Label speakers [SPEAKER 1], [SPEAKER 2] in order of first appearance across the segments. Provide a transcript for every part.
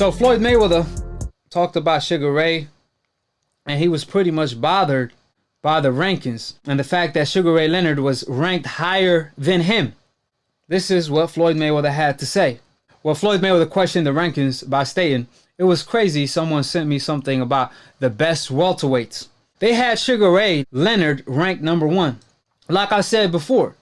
[SPEAKER 1] So Floyd Mayweather talked about Sugar Ray, and he was pretty much bothered by the rankings and the fact that Sugar Ray Leonard was ranked higher than him. This is what Floyd Mayweather had to say. Well, Floyd Mayweather questioned the rankings by stating, "It was crazy. Someone sent me something about the best welterweights. They had Sugar Ray Leonard ranked number 1. Like I said before,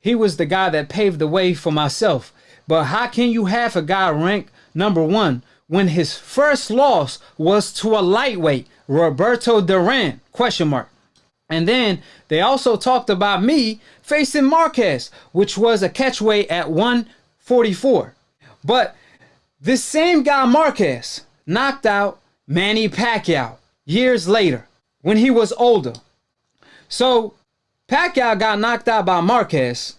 [SPEAKER 1] he was the guy that paved the way for myself. But how can you have a guy ranked number 1 when his first loss was to a lightweight, Roberto Duran, ? And then they also talked about me facing Marquez, which was a catchweight at 144. But this same guy Marquez knocked out Manny Pacquiao years later when he was older. So Pacquiao got knocked out by Marquez.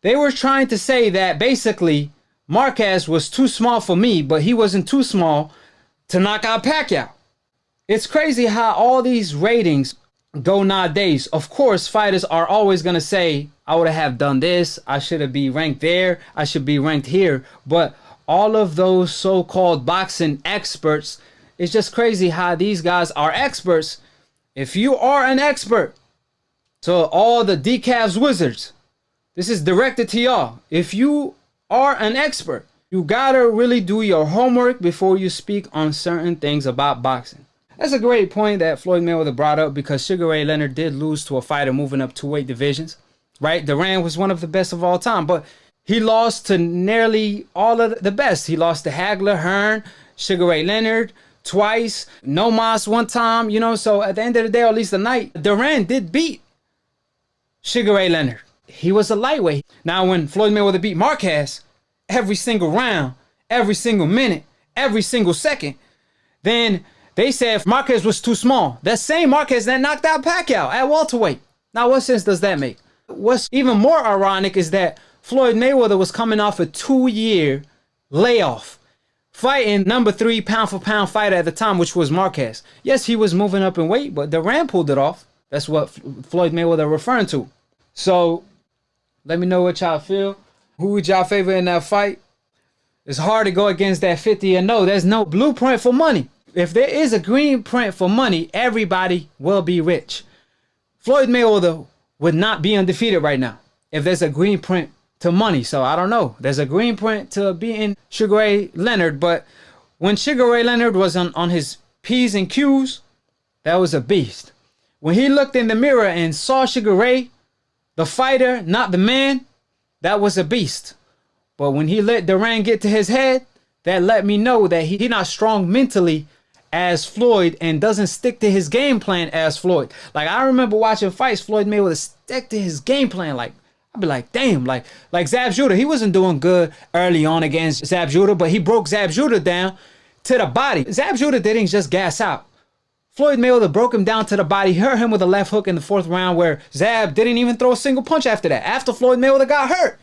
[SPEAKER 1] They were trying to say that basically Marquez was too small for me, but he wasn't too small to knock out Pacquiao. It's crazy how all these ratings go nowadays. Of course, fighters are always going to say, I would have done this, I should have been ranked there, I should be ranked here. But all of those so-called boxing experts, it's just crazy how these guys are experts. If you are an expert, to all the decaf wizards, this is directed to y'all. If you are an expert, you gotta really do your homework before you speak on certain things about boxing. That's a great point that Floyd Mayweather brought up, because Sugar Ray Leonard did lose to a fighter moving up 2 weight divisions, right? Duran was one of the best of all time, but he lost to nearly all of the best. He lost to Hagler, Hearn, Sugar Ray Leonard twice, Nomas one time, so at the end of the day, or at least the night, Duran did beat Sugar Ray Leonard. He was a lightweight. Now, when Floyd Mayweather beat Marquez, every single round, every single minute, every single second, then they said Marquez was too small. That same Marquez that knocked out Pacquiao at welterweight. Now, what sense does that make? What's even more ironic is that Floyd Mayweather was coming off a 2-year layoff, fighting number 3 pound-for-pound fighter at the time, which was Marquez. Yes, he was moving up in weight, but Duran pulled it off. That's what Floyd Mayweather referring to. So, let me know what y'all feel. Who would y'all favor in that fight? It's hard to go against that 50 and no. There's no blueprint for money. If there is a green print for money, everybody will be rich. Floyd Mayweather would not be undefeated right now if there's a green print to money. So I don't know. There's a green print to beating Sugar Ray Leonard, but when Sugar Ray Leonard was on his P's and Q's, that was a beast. When he looked in the mirror and saw Sugar Ray, the fighter, not the man, that was a beast. But when he let Duran get to his head, that let me know that he not strong mentally as Floyd and doesn't stick to his game plan as Floyd. Like, I remember watching fights, Floyd Mayweather stick to his game plan. Like, I'd be like, damn, like Zab Judah, he wasn't doing good early on against Zab Judah, but he broke Zab Judah down to the body. Zab Judah didn't just gas out. Floyd Mayweather broke him down to the body, hurt him with a left hook in the 4th round, where Zab didn't even throw a single punch after that, after Floyd Mayweather got hurt.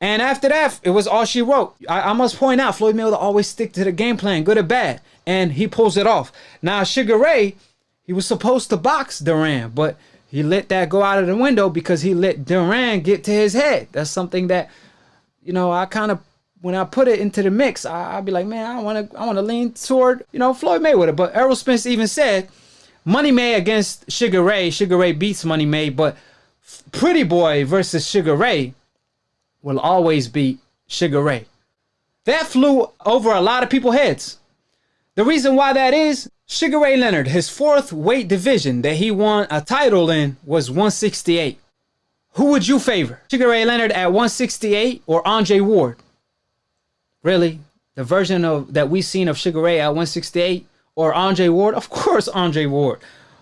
[SPEAKER 1] And after that, it was all she wrote. I must point out, Floyd Mayweather always stick to the game plan, good or bad, and he pulls it off. Now, Sugar Ray, he was supposed to box Duran, but he let that go out of the window because he let Duran get to his head. That's something that, I kind of, when I put it into the mix, I'd be like, man, I want to lean toward, Floyd Mayweather. But Errol Spence even said, Money May against Sugar Ray. Sugar Ray beats Money May, but Pretty Boy versus Sugar Ray will always beat Sugar Ray. That flew over a lot of people's heads. The reason why that is, Sugar Ray Leonard, his 4th weight division that he won a title in was 168. Who would you favor? Sugar Ray Leonard at 168 or Andre Ward? Really? The version of that we've seen of Sugar Ray at 168 or Andre Ward? Of course, Andre Ward,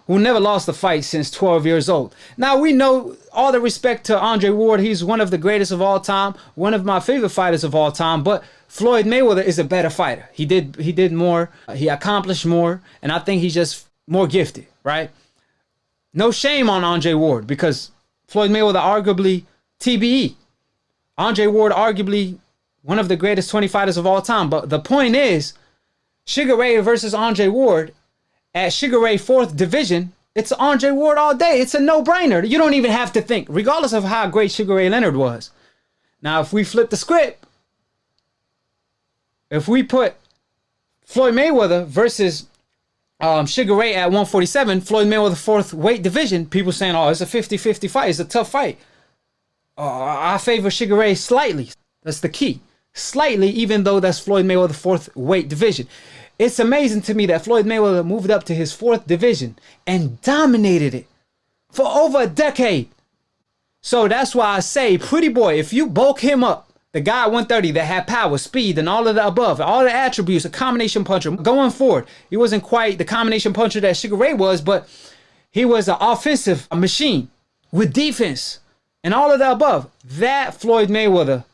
[SPEAKER 1] who never lost a fight since 12 years old. Now, we know, all the respect to Andre Ward, he's one of the greatest of all time, one of my favorite fighters of all time, but Floyd Mayweather is a better fighter. He did more, he accomplished more, and I think he's just more gifted, right? No shame on Andre Ward, because Floyd Mayweather arguably TBE. Andre Ward arguably one of the greatest 20 fighters of all time. But the point is, Sugar Ray versus Andre Ward at Sugar Ray 4th division, it's Andre Ward all day. It's a no-brainer. You don't even have to think, regardless of how great Sugar Ray Leonard was. Now, if we flip the script, if we put Floyd Mayweather versus Sugar Ray at 147. Floyd Mayweather, fourth weight division. People saying, oh, it's a 50-50 fight. It's a tough fight. I favor Sugar Ray slightly. That's the key. Slightly, even though that's Floyd Mayweather, fourth weight division. It's amazing to me that Floyd Mayweather moved up to his fourth division and dominated it for over a decade. So that's why I say, pretty boy, if you bulk him up, the guy at 130 that had power, speed, and all of the above, all the attributes, a combination puncher, going forward. He wasn't quite the combination puncher that Sugar Ray was, but he was an offensive machine with defense and all of the above. That Floyd Mayweather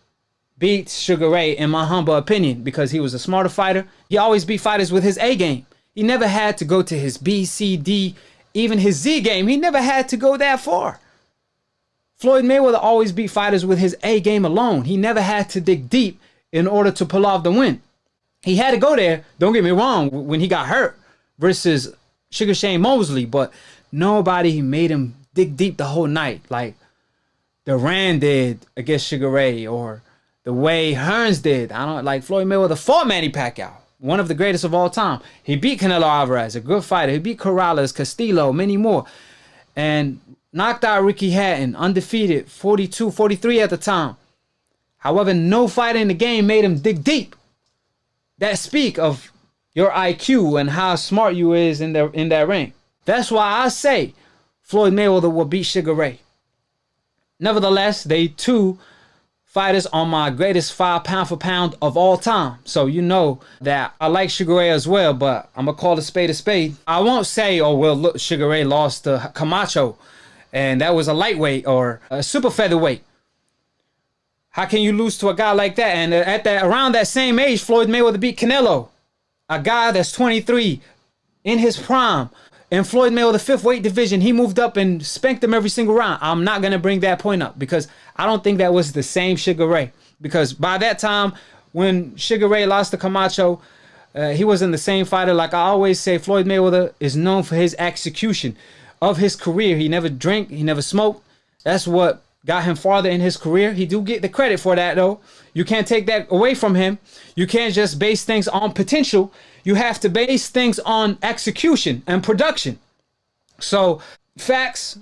[SPEAKER 1] beats Sugar Ray, in my humble opinion, because he was a smarter fighter. He always beat fighters with his A game. He never had to go to his B, C, D, even his Z game. He never had to go that far. Floyd Mayweather always beat fighters with his A game alone. He never had to dig deep in order to pull off the win. He had to go there, don't get me wrong, when he got hurt versus Sugar Shane Mosley, but nobody made him dig deep the whole night like Duran did against Sugar Ray, or the way Hearns did. I don't like Floyd Mayweather fought Manny Pacquiao, one of the greatest of all time. He beat Canelo Alvarez, a good fighter. He beat Corrales, Castillo, many more. And knocked out Ricky Hatton, undefeated, 42, 43 at the time. However, no fighter in the game made him dig deep. That speak of your IQ and how smart you is in that ring. That's why I say Floyd Mayweather will beat Sugar Ray. Nevertheless, they two fighters on my greatest 5 pound for pound of all time. So you know that I like Sugar Ray as well, but I'm going to call a spade a spade. I won't say, oh, well, look, Sugar Ray lost to Camacho, and that was a lightweight or a super featherweight. How can you lose to a guy like that? And around that same age, Floyd Mayweather beat Canelo, a guy that's 23, in his prime. In Floyd Mayweather, fifth weight division, he moved up and spanked him every single round. I'm not going to bring that point up because I don't think that was the same Sugar Ray. Because by that time, when Sugar Ray lost to Camacho, he wasn't the same fighter. Like I always say, Floyd Mayweather is known for his execution of his career. He never drank, he never smoked. That's what got him farther in his career. He do get the credit for that, though. You can't take that away from him. You can't just base things on potential. You have to base things on execution and production. So facts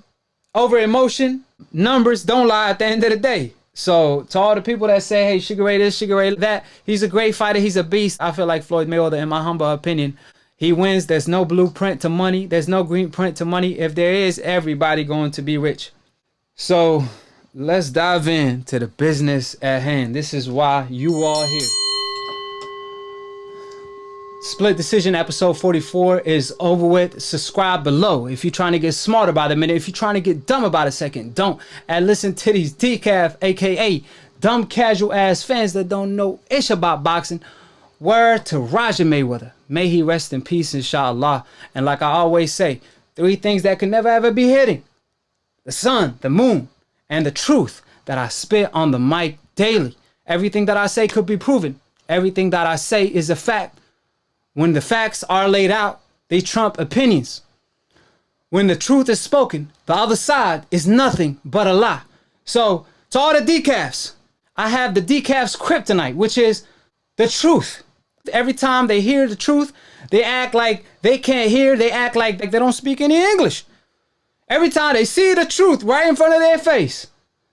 [SPEAKER 1] over emotion, numbers don't lie at the end of the day. So to all the people that say, hey, Sugar Ray this, Sugar Ray that, he's a great fighter, he's a beast. I feel like Floyd Mayweather, in my humble opinion, he wins. There's no blueprint to money. There's no green print to money. If there is, everybody going to be rich. So let's dive into the business at hand. This is why you are here. Split Decision episode 44 is over with. Subscribe below if you're trying to get smarter by the minute. If you're trying to get dumb about a second, don't. And listen to these decaf, aka dumb casual ass fans that don't know ish about boxing. Word to Roger Mayweather. May he rest in peace, inshallah. And like I always say, 3 things that can never ever be hidden: the sun, the moon, and the truth that I spit on the mic daily. Everything that I say could be proven. Everything that I say is a fact. When the facts are laid out, they trump opinions. When the truth is spoken, the other side is nothing but a lie. So, to all the decafs, I have the decafs kryptonite, which is the truth. Every time they hear the truth, they act like they can't hear. They act like they don't speak any English. Every time they see the truth right in front of their face,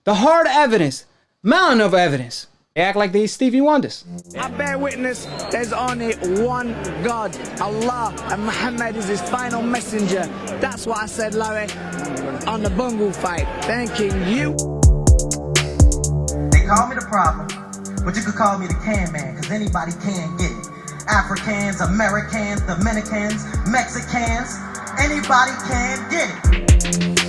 [SPEAKER 1] the hard evidence, mountain of evidence, they act like they Stevie Wonders.
[SPEAKER 2] I bear witness, there's only one God, Allah, and Muhammad is his final messenger. That's what I said, Larry, on the Bungle fight. Thanking you.
[SPEAKER 3] They call me the problem, but you could call me the can man, because anybody can get it. Africans, Americans, Dominicans, Mexicans, anybody can get it.